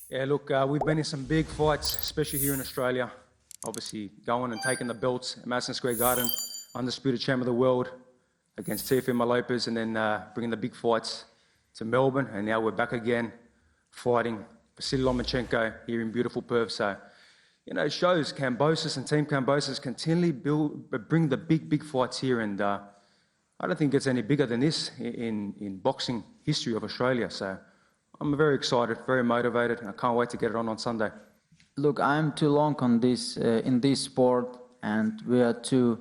Yeah, look, we've been in some big fights, especially here in Australia. Obviously, going and taking the belts at Madison Square Garden, undisputed champ of the world against Teofimo Lopez, and then bringing the big fights to Melbourne. And now we're back again fighting Vasiliy Lomachenko here in beautiful Perth. So, you know, it shows Kambosos and Team Kambosos continually bring the big fights here. And I don't think it gets any bigger than this in boxing history of Australia. So I'm very excited, very motivated, and I can't wait to get it on Sunday. Look, I'm too long on this in this sport, and we are two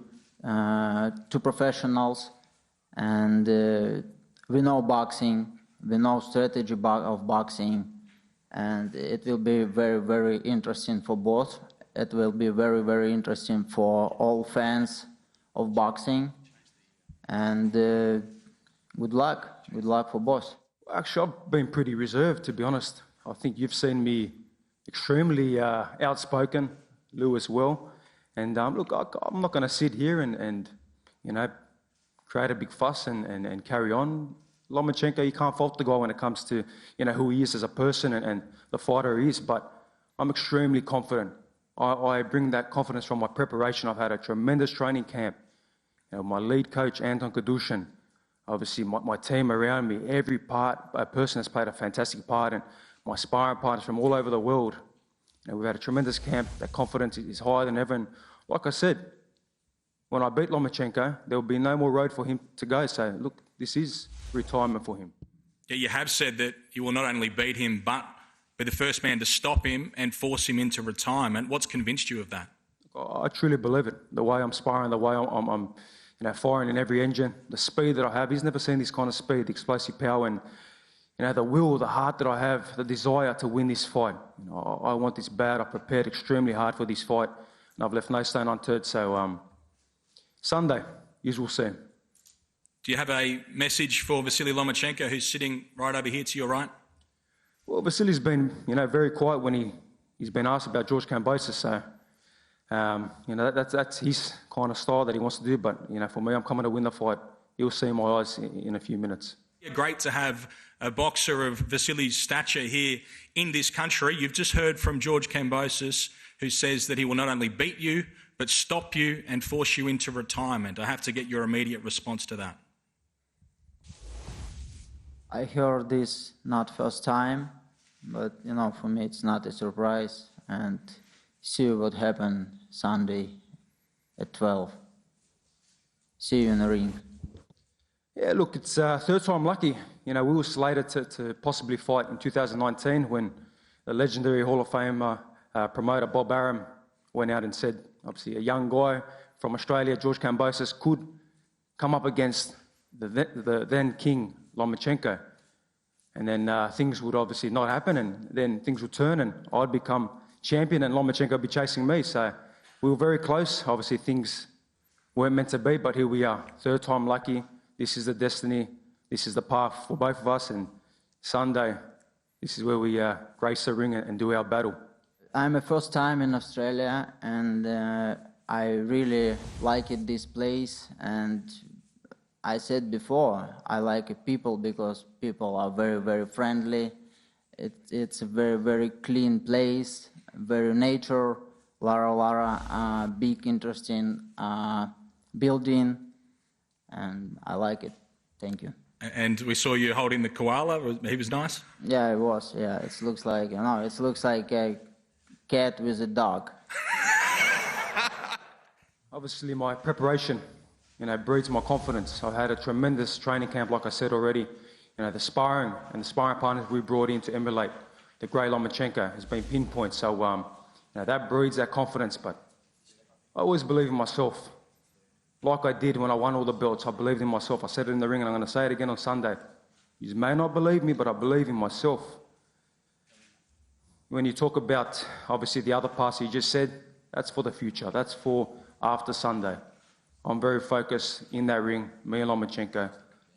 professionals, and we know boxing, we know strategy of boxing, and it will be very interesting for both. It will be very interesting for all fans of boxing, and good luck for both. Actually, I've been pretty reserved, to be honest. I think you've seen me extremely outspoken, Lou as well. And look, I'm not going to sit here and you know, create a big fuss and carry on. Lomachenko, you can't fault the guy when it comes to, you know, who he is as a person and the fighter he is. But I'm extremely confident. I bring that confidence from my preparation. I've had a tremendous training camp. You know, my lead coach, Anton Kadushin, obviously my team around me, every person has played a fantastic part, and my sparring partners from all over the world. You know, we've had a tremendous camp. That confidence is higher than ever. And like I said, when I beat Lomachenko, there will be no more road for him to go. So, look, this is retirement for him. Yeah, you have said that you will not only beat him, but be the first man to stop him and force him into retirement. What's convinced you of that? I truly believe it. The way I'm sparring, the way I'm you know, firing in every engine, the speed that I have. He's never seen this kind of speed, the explosive power, and you know, the will, the heart that I have, the desire to win this fight. You know, I want this bad. I prepared extremely hard for this fight, and I've left no stone unturned. So Sunday, you will see. Do you have a message for Vasiliy Lomachenko, who's sitting right over here to your right? Well, Vasily's been, you know, very quiet when he's been asked about George Kambosos. So you know, that's his kind of style that he wants to do. But, you know, for me, I'm coming to win the fight. You'll see in my eyes in a few minutes. Yeah, great to have a boxer of Vasily's stature here in this country. You've just heard from George Kambosos, who says that he will not only beat you, but stop you and force you into retirement. I have to get your immediate response to that. I heard this not first time, but, you know, for me it's not a surprise. And see what happened Sunday at 12. See you in the ring. Yeah, look, it's third time lucky. You know, we were slated to possibly fight in 2019 when the legendary Hall of Famer promoter Bob Arum went out and said, obviously, a young guy from Australia, George Kambosos, could come up against the then king Lomachenko. And then things would obviously not happen, and then things would turn, and I'd become champion and Lomachenko would be chasing me. So we were very close. Obviously, things weren't meant to be, but here we are. Third time lucky. This is the destiny. This is the path for both of us. And Sunday, this is where we grace the ring and do our battle. I'm a first time in Australia, and I really like it, this place. And I said before, I like people because people are very friendly. It's a very clean place, very nature, Lara, big interesting building, and I like it. Thank you. And we saw you holding the koala. He was nice. Yeah, it was. Yeah, it looks like it looks like a cat with a dog. Obviously, my preparation, you know, breeds my confidence. I've had a tremendous training camp, like I said already. You know, the sparring partners we brought in to emulate the great Lomachenko has been pinpoint. So, you know, that breeds that confidence. But I always believe in myself. Like I did when I won all the belts, I believed in myself. I said it in the ring, and I'm going to say it again on Sunday. You may not believe me, but I believe in myself. When you talk about, obviously, the other parts you just said, that's for the future. That's for after Sunday. I'm very focused in that ring, me and Lomachenko.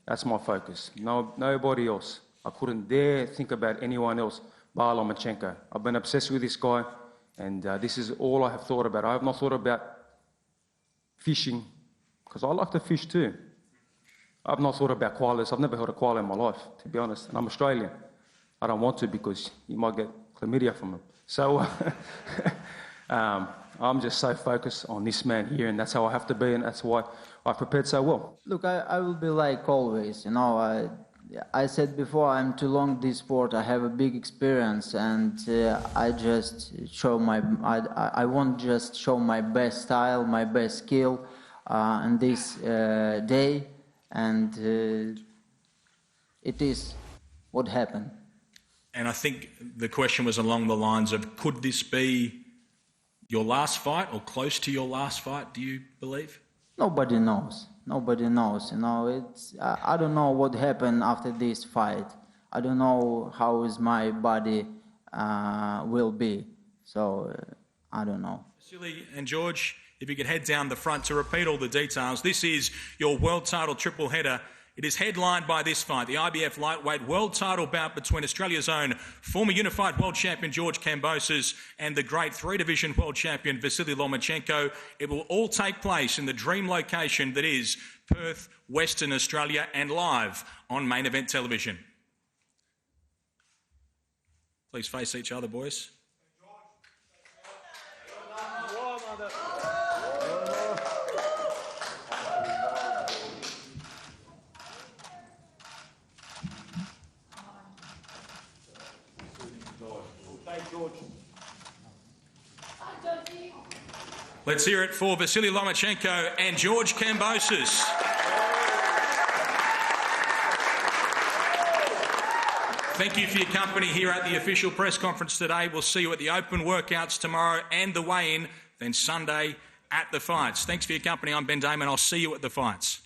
That's my focus. No, nobody else. I couldn't dare think about anyone else bar Lomachenko. I've been obsessed with this guy, and this is all I have thought about. I have not thought about fishing, because I like to fish too. I've not thought about koalas. I've never held a koala in my life, to be honest, and I'm Australian. I don't want to because you might get chlamydia from him. So I'm just so focused on this man here, and that's how I have to be, and that's why I prepared so well. Look, I will be like always, you know. I said before, I'm too long in this sport. I have a big experience, and I just show I won't just show my best style, my best skill on this day, and it is what happened. And I think the question was along the lines of, could this be your last fight or close to your last fight, do you believe? Nobody knows. Nobody knows. You know, I don't know what happened after this fight. I don't know how is my body will be. So I don't know. Vasiliy and George, if you could head down the front to repeat all the details. This is your world title triple header. It is headlined by this fight, the IBF lightweight world title bout between Australia's own former unified world champion George Kambosos and the great three-division world champion Vasiliy Lomachenko. It will all take place in the dream location that is Perth, Western Australia, and live on Main Event Television. Please face each other, boys. Let's hear it for Vasiliy Lomachenko and George Kambosos. Thank you for your company here at the official press conference today. We'll see you at the open workouts tomorrow and the weigh-in, then Sunday at the fights. Thanks for your company. I'm Ben Damon. I'll see you at the fights.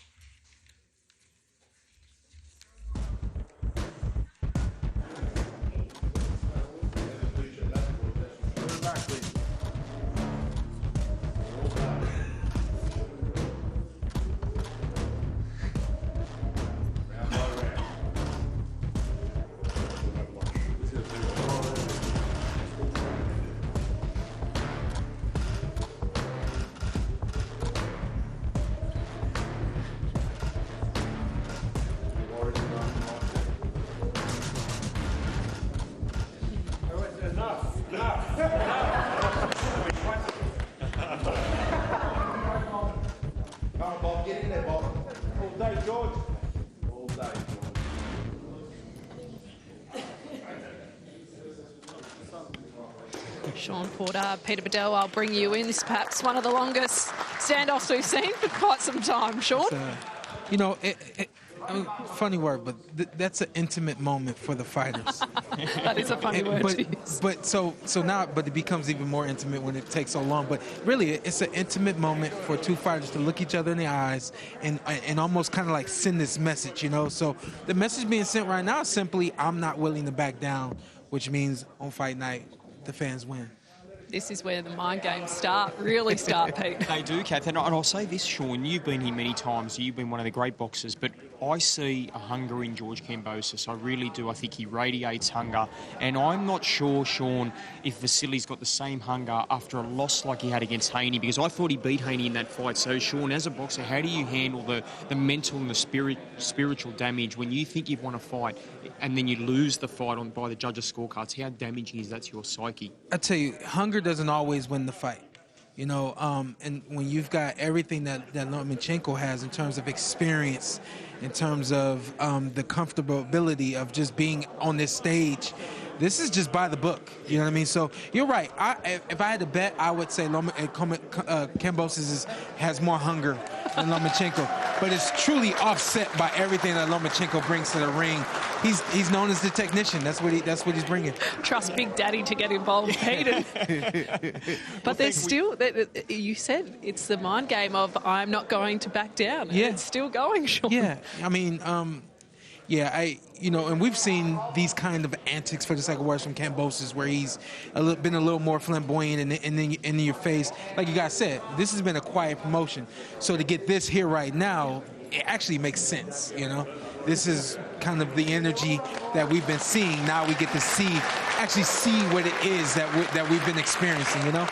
Sean Porter, Peter Bedell, I'll bring you in. This is perhaps one of the longest standoffs we've seen for quite some time. Sean? You know, I mean, funny word, but that's an intimate moment for the fighters. That is a funny word to use. But it becomes even more intimate when it takes so long. But really, it's an intimate moment for two fighters to look each other in the eyes and almost kind of like send this message, you know? So the message being sent right now is simply, I'm not willing to back down, which means on fight night, the fans win. This is where the mind games really start, Pete. They do, Kath. And I'll say this, Sean, you've been here many times. You've been one of the great boxers, but I see a hunger in George Kambosos. I really do. I think he radiates hunger. And I'm not sure, Sean, if Vasily's got the same hunger after a loss like he had against Haney, because I thought he beat Haney in that fight. So, Sean, as a boxer, how do you handle the mental and the spiritual damage when you think you've won a fight and then you lose the fight by the judges' scorecards? How damaging is that to your psyche? I tell you, hunger doesn't always win the fight. You know, and when you've got everything that Lomachenko has in terms of experience, in terms of the comfortability of just being on this stage, this is just by the book. You know what I mean? So you're right. If I had to bet, I would say Kambosos has more hunger than Lomachenko. But it's truly offset by everything that Lomachenko brings to the ring. He's known as the technician. That's what he's bringing. Trust Big Daddy to get involved, Pete. But there's still, you said it's the mind game of I'm not going to back down. Yeah. And it's still going, Sean. Yeah, I mean, and we've seen these kind of antics, for the sake of words, from Kambosos, where he's been a little more flamboyant and then in your face. Like you guys said, this has been a quiet promotion. So to get this here right now, it actually makes sense, you know? This is kind of the energy that we've been seeing. Now we get to actually see what it is that we've been experiencing, you know?